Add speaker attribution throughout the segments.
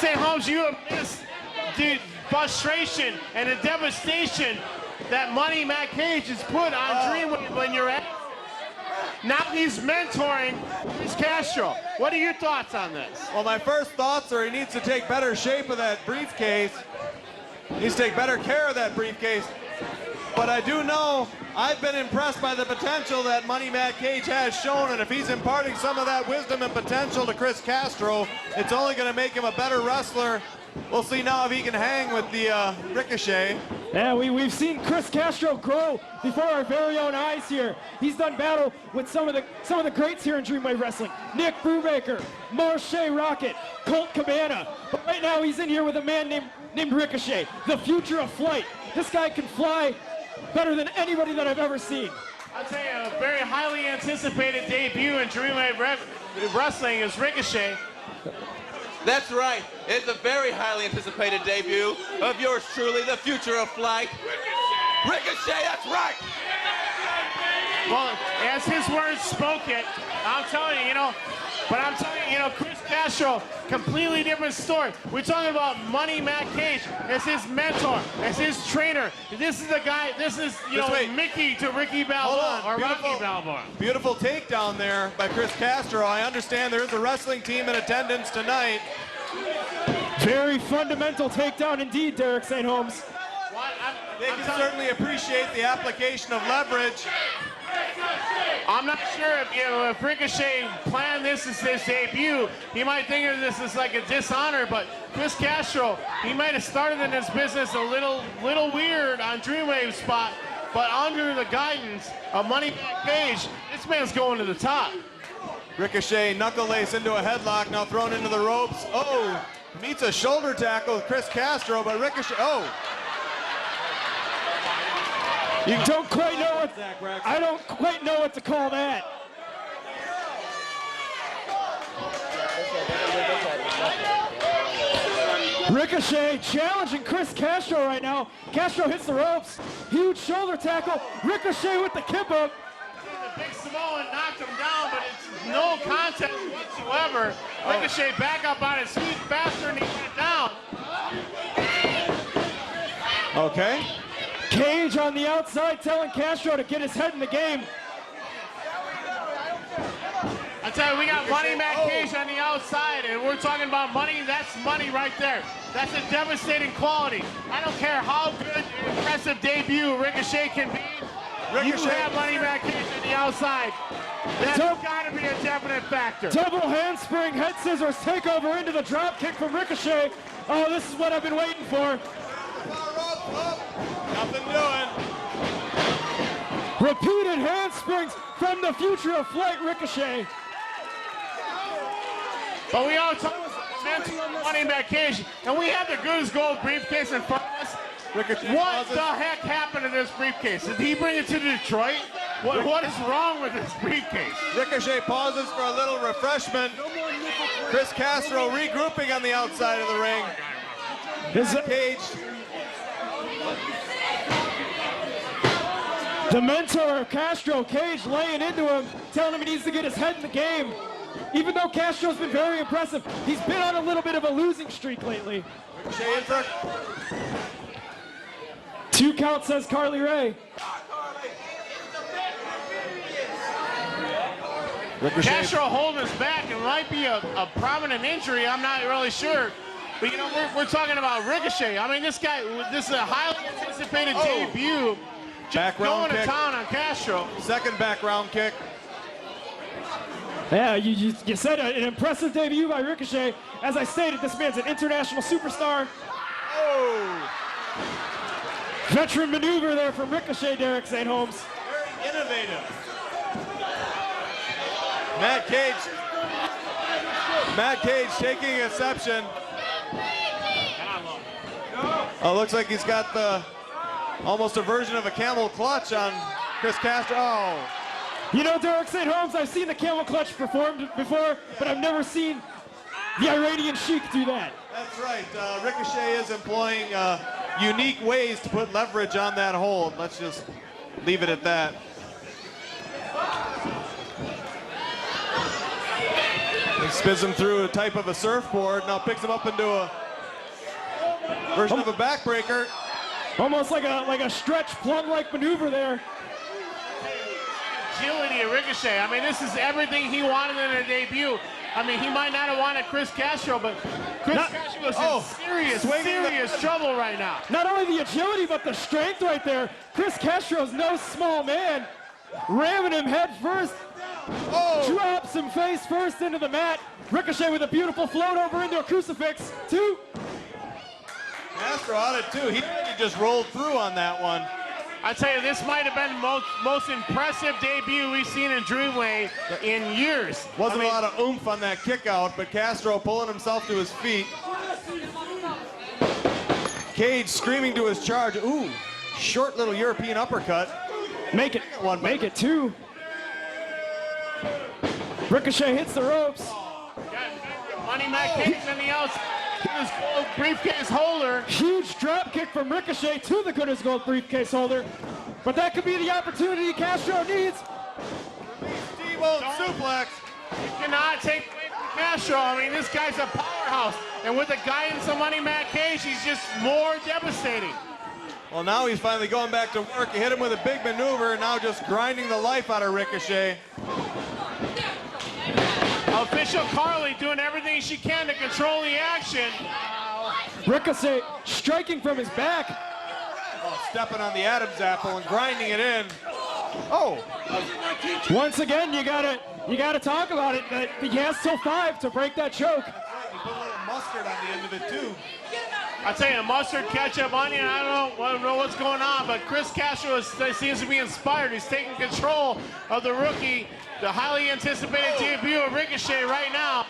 Speaker 1: St. Holmes, you have missed the frustration and the devastation that Money Matt Cage has put on Dreamwave when you're at. Now he's mentoring Chris Castro. What are your thoughts on this?
Speaker 2: Well, my first thoughts are he needs to take better shape of that briefcase. He needs to take better care of that briefcase. But I do know I've been impressed by the potential that Money Matt Cage has shown, and if he's imparting some of that wisdom and potential to Chris Castro, it's only going to make him a better wrestler. We'll see now if he can hang with the Ricochet.
Speaker 3: Yeah, we've seen Chris Castro grow before our very own eyes here. He's done battle with some of the greats here in Dreamwave Wrestling. Nick Brubaker, Marshe Rocket, Colt Cabana. But right now he's in here with a man named Ricochet, the future of flight. This guy can fly better than anybody that I've ever seen.
Speaker 1: I'll tell you, a very highly anticipated debut in Dreamwave Wrestling is Ricochet.
Speaker 4: That's right. It's a very highly anticipated debut of yours truly, the future of flight. Ricochet, that's right.
Speaker 1: Well, as his words spoke it, I'm telling you, Chris Castro, completely different story. We're talking about Money Matt Cage as his mentor, as his trainer. This is the guy, Mickey to Ricky Balboa, or Rocky Balboa.
Speaker 2: Beautiful takedown there by Chris Castro. I understand there is a wrestling team in attendance tonight.
Speaker 3: Very fundamental takedown indeed, Derek St. Holmes.
Speaker 2: They can certainly appreciate the application of leverage.
Speaker 1: I'm not sure if Ricochet planned this as his debut. He might think of this as like a dishonor, but Chris Castro, he might have started in this business a little weird on Dreamwave's spot, but under the guidance of Money Matt Cage, this man's going to the top.
Speaker 2: Ricochet knuckle lace into a headlock, now thrown into the ropes. Oh, meets a shoulder tackle with Chris Castro, but Ricochet,
Speaker 3: You don't quite know what, I don't quite know what to call that. Ricochet challenging Chris Castro right now. Castro hits the ropes. Huge shoulder tackle. Ricochet with the kip up.
Speaker 1: The big Samoan knocked him down, but it's no contest whatsoever. Ricochet back up on his feet faster than he went down.
Speaker 2: Okay.
Speaker 3: Cage on the outside telling Castro to get his head in the game.
Speaker 1: I tell you, we got Money Matt Cage on the outside, and we're talking about money. That's money right there. That's a devastating quality. I don't care how good and impressive debut Ricochet can be. You have Money Matt Cage on the outside. That's got to be a definite factor.
Speaker 3: Double handspring, head scissors, takeover into the drop kick from Ricochet. Oh, this is what I've been waiting for.
Speaker 2: Nothing doing.
Speaker 3: Repeated handsprings from the future of flight, Ricochet.
Speaker 1: But we all talk about Money Matt Cage, and we have the good as gold briefcase in front of us. What the heck happened to this briefcase? Did he bring it to Detroit? What is wrong with this briefcase?
Speaker 2: Ricochet pauses for a little refreshment. Chris Castro regrouping on the outside of the ring. Cage.
Speaker 3: The mentor of Castro, Cage, laying into him, telling him he needs to get his head in the game. Even though Castro's been very impressive, he's been on a little bit of a losing streak lately.
Speaker 2: Ricochet in for
Speaker 3: 2 count, says Carly Ray.
Speaker 2: Ricochet.
Speaker 1: Castro holding us back. It might be a prominent injury. I'm not really sure. But, we're talking about Ricochet. I mean, this is a highly anticipated debut. Just going to town on Castro.
Speaker 2: Second background kick.
Speaker 3: Yeah, you said an impressive debut by Ricochet. As I stated, this man's an international superstar.
Speaker 2: Oh!
Speaker 3: Veteran maneuver there from Ricochet, Derek St. Holmes.
Speaker 2: Very innovative. Matt Cage taking exception. Oh, looks like he's got almost a version of a camel clutch on Chris Castro. Oh.
Speaker 3: You know, Derek St. Holmes, I've seen the camel clutch performed before, but I've never seen the Iranian Sheik do that.
Speaker 2: That's right. Ricochet is employing unique ways to put leverage on that hold. Let's just leave it at that. Spins him through a type of a surfboard. Now picks him up into a version of a backbreaker.
Speaker 3: Almost like a stretch plum-like maneuver there.
Speaker 1: Agility of Ricochet. I mean, this is everything he wanted in a debut. I mean, he might not have wanted Chris Castro, but Chris Castro is in serious trouble right now.
Speaker 3: Not only the agility, but the strength right there. Chris Castro's no small man. Ramming him head first. Drops him face first into the mat. Ricochet with a beautiful float over into a crucifix. 2.
Speaker 2: Castro out at 2. He just rolled through on that one.
Speaker 1: I tell you, this might have been the most impressive debut we've seen in Dreamwave in years.
Speaker 2: Wasn't a lot of oomph on that kick out, but Castro pulling himself to his feet. Cage screaming to his charge. Ooh, short little European uppercut.
Speaker 3: Make it 2. Ricochet hits the ropes.
Speaker 1: Money Matt Cage on the outside. His gold briefcase holder.
Speaker 3: Huge drop kick from Ricochet to the Goodness Gold briefcase holder. But that could be the opportunity Castro needs.
Speaker 2: T-bone suplex.
Speaker 1: You cannot take away from Castro. I mean, this guy's a powerhouse. And with the guidance of Money Matt Cage, he's just more devastating.
Speaker 2: Well, now he's finally going back to work. He hit him with a big maneuver, and now just grinding the life out of Ricochet.
Speaker 1: Official Carly doing everything she can to control the action.
Speaker 3: Ricochet striking from his back.
Speaker 2: Stepping on the Adam's apple and grinding it in.
Speaker 3: Once again, you gotta talk about it. He has till 5 to break that choke.
Speaker 2: He put a little mustard on the end of it too.
Speaker 1: I tell you, mustard, ketchup, onion, I don't know what's going on, but Chris Castro seems to be inspired. He's taking control of the rookie, the highly anticipated debut of Ricochet right now.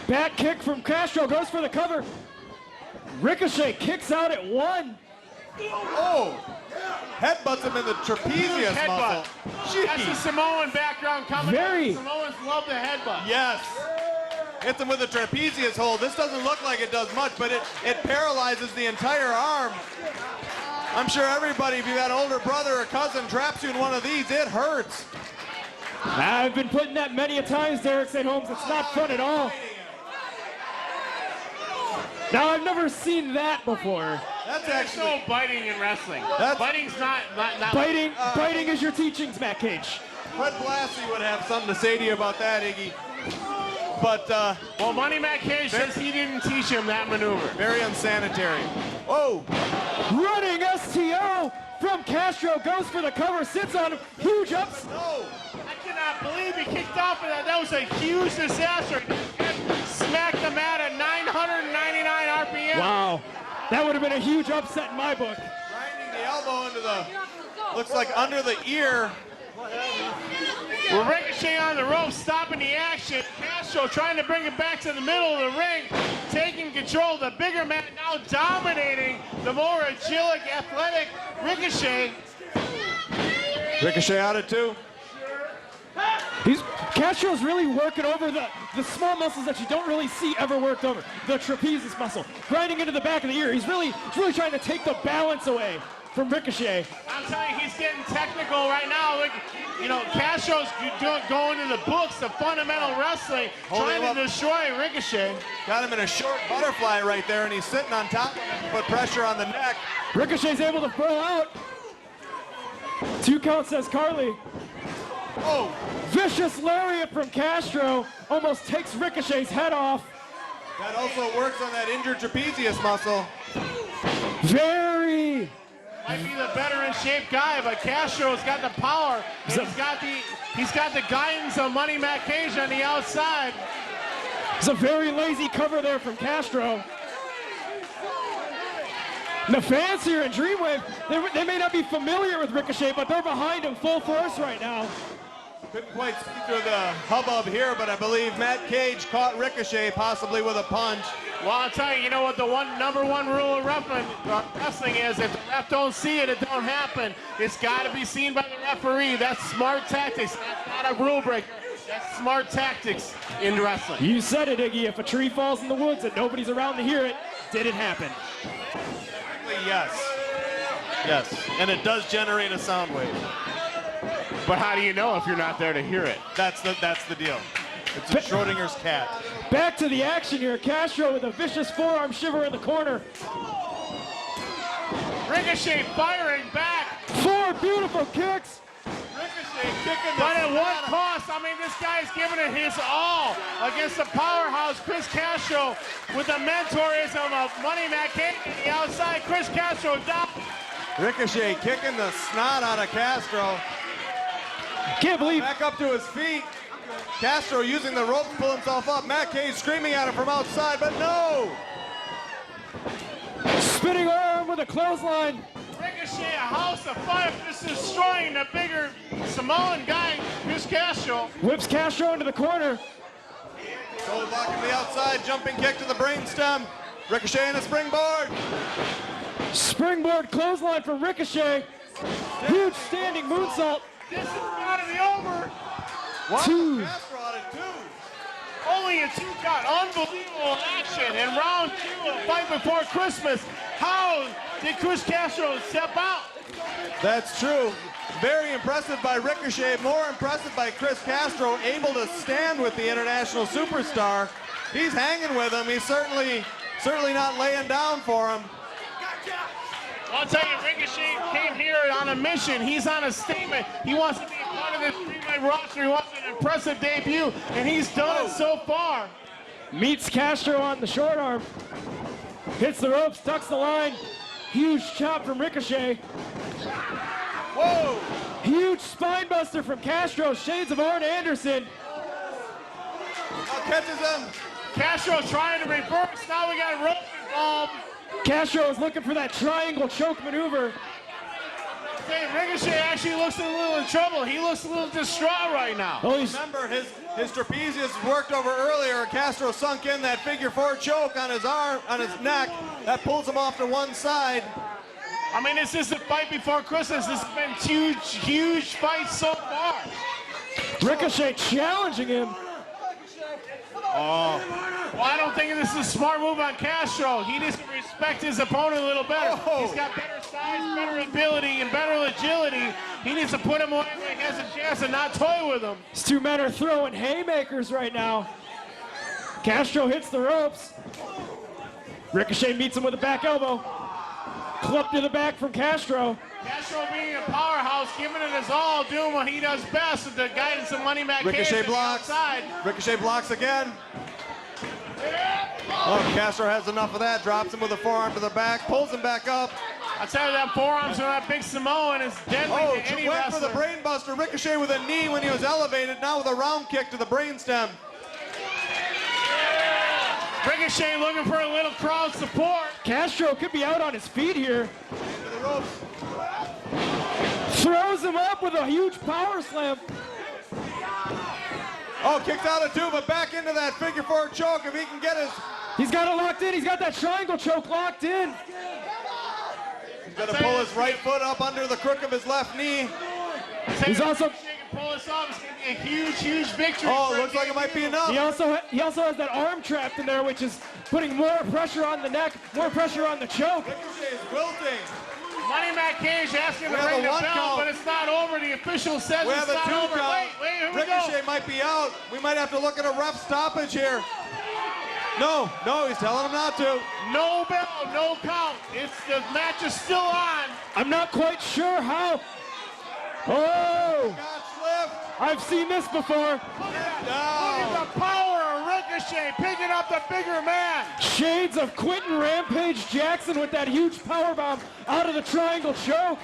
Speaker 3: Back kick from Castro, goes for the cover. Ricochet kicks out at 1.
Speaker 2: Headbutts him in the trapezius muscle.
Speaker 1: That's the Samoan background coming. Samoans love the headbutt.
Speaker 2: Yes. Hits him with a trapezius hold. This doesn't look like it does much, but it paralyzes the entire arm. I'm sure everybody, if you got an older brother or cousin, traps you in one of these, it hurts.
Speaker 3: I've been putting that many a times, Derek St. Holmes. It's not fun at all. Now, I've never seen that before.
Speaker 2: That's
Speaker 1: There's
Speaker 2: actually
Speaker 1: no biting in wrestling. Biting's not
Speaker 3: Biting is your teachings, Matt Cage.
Speaker 2: Fred Blassie would have something to say to you about that, Iggy. But,
Speaker 1: well, Money Matt Cage says he didn't teach him that maneuver.
Speaker 2: Very unsanitary.
Speaker 3: Running STO from Castro, goes for the cover, sits on him, huge ups.
Speaker 1: I cannot believe he kicked off of that. That was a huge disaster. Smacked the mat at 999 RPM.
Speaker 3: Wow, that would have been a huge upset in my book.
Speaker 2: Grinding the elbow into the, looks like under the ear.
Speaker 1: With Ricochet on the rope, stopping the action. Castro trying to bring it back to the middle of the ring, taking control. The bigger man now dominating the more agilic, athletic Ricochet.
Speaker 2: Ricochet out at 2.
Speaker 3: Castro's really working over the small muscles that you don't really see ever worked over. The trapezius muscle, grinding into the back of the ear. He's really trying to take the balance away from Ricochet.
Speaker 1: I'm telling you, he's getting technical right now. Look, you know, Castro's going to the books, the fundamental wrestling, trying to destroy Ricochet.
Speaker 2: Got him in a short butterfly right there, and he's sitting on top of him, put pressure on the neck.
Speaker 3: Ricochet's able to throw out. 2 count, says Carly. Vicious lariat from Castro almost takes Ricochet's head off.
Speaker 2: That also works on that injured trapezius muscle.
Speaker 1: Might be the better in shape guy, but Castro's got the power. And he's got the guidance of Money Matt Cage on the outside.
Speaker 3: It's a very lazy cover there from Castro. And the fans here in Dreamwave, they may not be familiar with Ricochet, but they're behind him full force right now.
Speaker 2: Couldn't quite see through the hubbub here, but I believe Matt Cage caught Ricochet possibly with a punch.
Speaker 1: Well, I'll tell you, you know what the number one rule of wrestling is? If the ref don't see it, it don't happen. It's got to be seen by the referee. That's smart tactics. That's not a rule breaker. That's smart tactics in wrestling.
Speaker 3: You said it, Iggy. If a tree falls in the woods and nobody's around to hear it, did it happen?
Speaker 2: Yes. Yes, and it does generate a sound wave.
Speaker 1: But how do you know if you're not there to hear it?
Speaker 2: That's the deal. It's a Schrodinger's cat.
Speaker 3: Back to the action here. Castro with a vicious forearm shiver in the corner.
Speaker 1: Ricochet firing back.
Speaker 3: 4 beautiful kicks.
Speaker 2: Ricochet kicking the
Speaker 1: But at what
Speaker 2: snot.
Speaker 1: cost? I mean, this guy's giving it his all against the powerhouse Chris Castro with the mentorism of Money Matt Cage on the outside. Chris Castro down.
Speaker 2: Ricochet kicking the snot out of Castro.
Speaker 3: Can't believe
Speaker 2: Back up to his feet. Castro using the rope to pull himself up. Matt Cage screaming at him from outside, but no!
Speaker 3: spinning arm with a clothesline.
Speaker 1: Ricochet, a house of fire, just destroying the bigger Samoan guy, Chris Castro.
Speaker 3: Whips Castro into the corner.
Speaker 2: Shoulder block from the outside, jumping kick to the brainstem. Ricochet and a springboard.
Speaker 3: Springboard clothesline for Ricochet. Huge standing moonsault.
Speaker 1: This is gotta be over.
Speaker 2: Wow,
Speaker 3: Two.
Speaker 2: Castro out at 2.
Speaker 1: Only a 2 count. Unbelievable action in round 2 of Fight Before Christmas. How did Chris Castro step out?
Speaker 2: That's true. Very impressive by Ricochet, more impressive by Chris Castro, able to stand with the international superstar. He's hanging with him. He's certainly not laying down for him.
Speaker 1: I'll tell you, Ricochet came here on a mission. He's on a statement. He wants to be a part of this Dreamwave roster. He wants an impressive debut, and he's done it so far.
Speaker 3: Meets Castro on the short arm. Hits the ropes, tucks the line. Huge chop from Ricochet.
Speaker 2: Whoa!
Speaker 3: Huge spine buster from Castro. Shades of Arn Anderson.
Speaker 2: Now catches him.
Speaker 1: Castro trying to reverse. Now we got rope involved.
Speaker 3: Castro is looking for that triangle choke maneuver.
Speaker 1: Hey, Ricochet actually looks a little in trouble. He looks a little distraught right now.
Speaker 3: Oh, he's
Speaker 2: Remember, his trapezius worked over earlier. Castro sunk in that figure-4 choke on his arm, on his neck. That pulls him off to one side.
Speaker 1: I mean, this is a Fight Before Christmas. This has been huge fights so far.
Speaker 3: Ricochet challenging him.
Speaker 1: Well, I don't think this is a smart move on Castro. He needs to respect his opponent a little better.
Speaker 2: Oh.
Speaker 1: He's got better size, better ability, and better agility. He needs to put him away when he has a chance and not toy with him.
Speaker 3: These two men are throwing haymakers right now. Castro hits the ropes. Ricochet meets him with a back elbow. Club to the back from Castro.
Speaker 1: Castro being a powerhouse, giving it his all, doing what he does best with the guidance of Money Matt Cage
Speaker 2: Ricochet
Speaker 1: on the
Speaker 2: blocks.
Speaker 1: outside.
Speaker 2: Ricochet blocks again. Oh, Castro has enough of that. Drops him with a forearm to the back. Pulls him back up.
Speaker 1: I tell you, that forearms from that big Samoan is deadly
Speaker 2: Oh,
Speaker 1: to any
Speaker 2: went for
Speaker 1: wrestler.
Speaker 2: the brain buster. Ricochet with a knee when he was elevated. Now with a round kick to the brainstem.
Speaker 1: Ricochet looking for a little crowd support.
Speaker 3: Castro could be out on his feet here.
Speaker 2: Into the ropes.
Speaker 3: Throws him up with a huge power slam.
Speaker 2: Oh, kicks out at 2, but back into that figure-4 choke if he can get his.
Speaker 3: He's got it locked in. He's got that triangle choke locked in.
Speaker 2: He's going to pull his right foot up under the crook of his left knee.
Speaker 3: He's also-
Speaker 1: Ricochet can pull this off. It's going to be a huge victory.
Speaker 2: Oh,
Speaker 1: for
Speaker 2: looks like it might be enough.
Speaker 3: He also has that arm trapped in there, which is putting more pressure on the neck, more pressure on the choke.
Speaker 2: Ricochet is wilting.
Speaker 1: Money Matt Cage asking
Speaker 2: We
Speaker 1: to
Speaker 2: have
Speaker 1: ring
Speaker 2: a
Speaker 1: the
Speaker 2: 1
Speaker 1: bell,
Speaker 2: count.
Speaker 1: but it's not over. The official says
Speaker 2: We
Speaker 1: it's
Speaker 2: have a
Speaker 1: not
Speaker 2: 2
Speaker 1: over.
Speaker 2: count.
Speaker 1: Wait, here we
Speaker 2: Ricochet
Speaker 1: go.
Speaker 2: might be out. We might have to look at a ref stoppage here. No, he's telling him not to.
Speaker 1: No bell, no count. The match is still on.
Speaker 3: I'm not quite sure how. Oh,
Speaker 2: Scotch lift.
Speaker 3: I've seen this before.
Speaker 1: Look
Speaker 2: Down.
Speaker 1: at the power of Ricochet picking up the bigger man.
Speaker 3: Shades of Quentin Rampage Jackson with that huge powerbomb out of the triangle choke.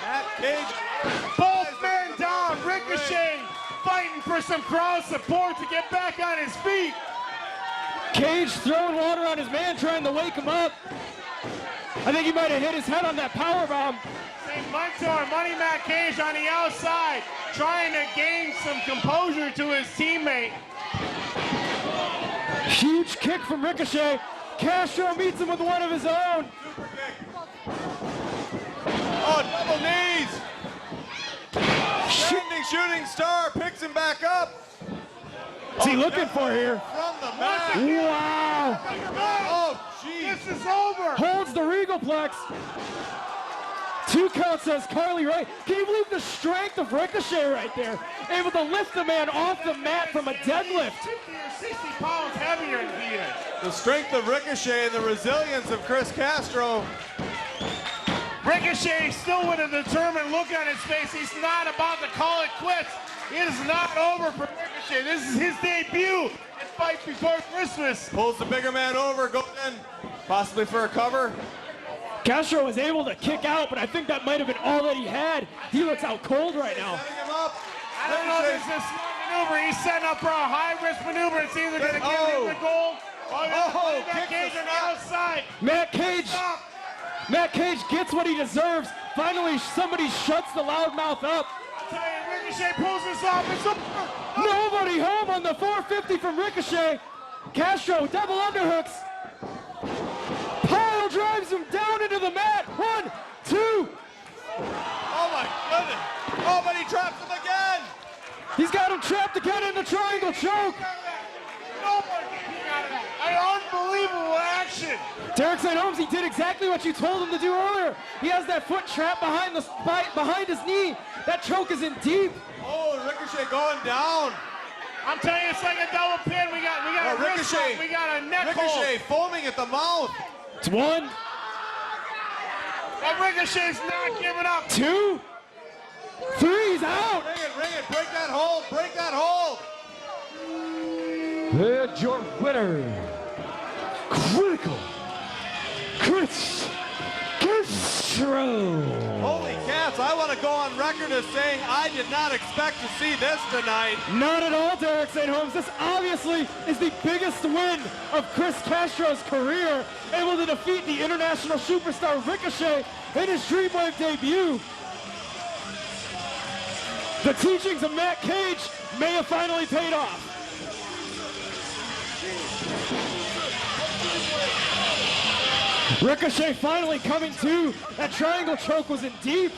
Speaker 2: Matt Cage.
Speaker 1: Both men down. Ricochet fighting for some crowd support to get back on his feet.
Speaker 3: Cage throwing water on his man, trying to wake him up. I think he might have hit his head on that powerbomb.
Speaker 1: St. Mentor, Money Matt Cage on the outside, trying to gain some composure to his teammate.
Speaker 3: Huge kick from Ricochet. Castro meets him with one of his own.
Speaker 2: Super kick. Oh, double knees. Standing shooting star picks him back up.
Speaker 3: What's he looking for here?
Speaker 2: From the mat.
Speaker 3: Wow.
Speaker 2: Oh, jeez.
Speaker 1: This is over.
Speaker 3: Holds the Regalplex. 2 2 count, says Carly Ray. Can you believe the strength of Ricochet right there? Able to lift the man off the mat from a deadlift.
Speaker 1: 50 or 60 pounds heavier than he is.
Speaker 2: The strength of Ricochet and the resilience of Chris Castro.
Speaker 1: Ricochet still with a determined look on his face. He's not about to call it quits. It is not over for Ricochet. This is his debut at Fight Before Christmas.
Speaker 2: Pulls the bigger man over, goes in, possibly for a cover.
Speaker 3: Castro was able to kick out, but I think that might have been all that he had. He looks out cold right now.
Speaker 2: Setting him up.
Speaker 1: I don't know if this is a smart maneuver. He's setting up for a high-risk maneuver. It's either going to give him the gold or Matt Cage on the outside.
Speaker 3: Matt Cage gets what he deserves. Finally, somebody shuts the loudmouth up.
Speaker 1: I'll tell you, Ricochet pulls this off. It's up.
Speaker 3: Nobody home on the 450 from Ricochet. Castro, double underhooks. Pile drives him down into the mat. 1, 2.
Speaker 2: Oh my goodness. Oh, but he traps him again.
Speaker 3: He's got him trapped again in the triangle choke.
Speaker 1: Nobody came out of that. An unbelievable action.
Speaker 3: Derek St. Holmes, he did exactly what you told him to do earlier. He has that foot trapped behind his knee. That choke is in deep.
Speaker 2: Oh, Ricochet going down.
Speaker 1: I'm telling you, it's like a double pin. We got a wrist
Speaker 2: Ricochet.
Speaker 1: lock. We got a neck
Speaker 2: Ricochet
Speaker 1: hold.
Speaker 2: foaming at the mouth.
Speaker 3: It's 1,
Speaker 1: But Ricochet's not giving up.
Speaker 3: 2, 3, he's out.
Speaker 2: Ring it, break that hold, break that hold.
Speaker 3: And your winner, Critical Chris Castro.
Speaker 2: Holy cats, I want to go on record as saying I did not expect to see this tonight.
Speaker 3: Not at all, Derek St. Holmes. This obviously is the biggest win of Chris Castro's career, able to defeat the international superstar Ricochet in his Dreamwave debut. The teachings of Matt Cage may have finally paid off. Ricochet finally coming to. That triangle choke was in deep.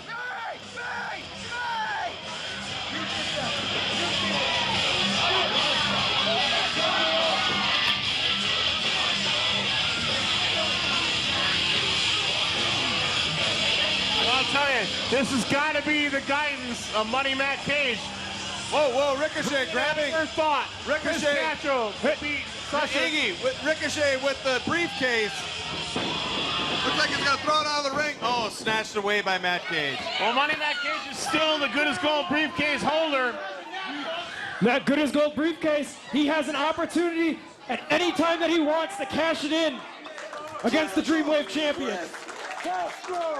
Speaker 1: I'll tell you, this has got to be the guidance of Money Matt Cage.
Speaker 2: Whoa, Ricochet grabbing.
Speaker 1: Never thought
Speaker 2: Ricochet.
Speaker 1: Chris Castro would beat such a...
Speaker 2: Iggy with Ricochet with the briefcase. Looks like he's gonna throw it out of the ring. Oh, snatched away by Matt Cage.
Speaker 1: Well, Money Matt Cage is still the good as gold briefcase holder.
Speaker 3: That good as gold briefcase, he has an opportunity at any time that he wants to cash it in against the Dreamwave champion.
Speaker 5: Castro!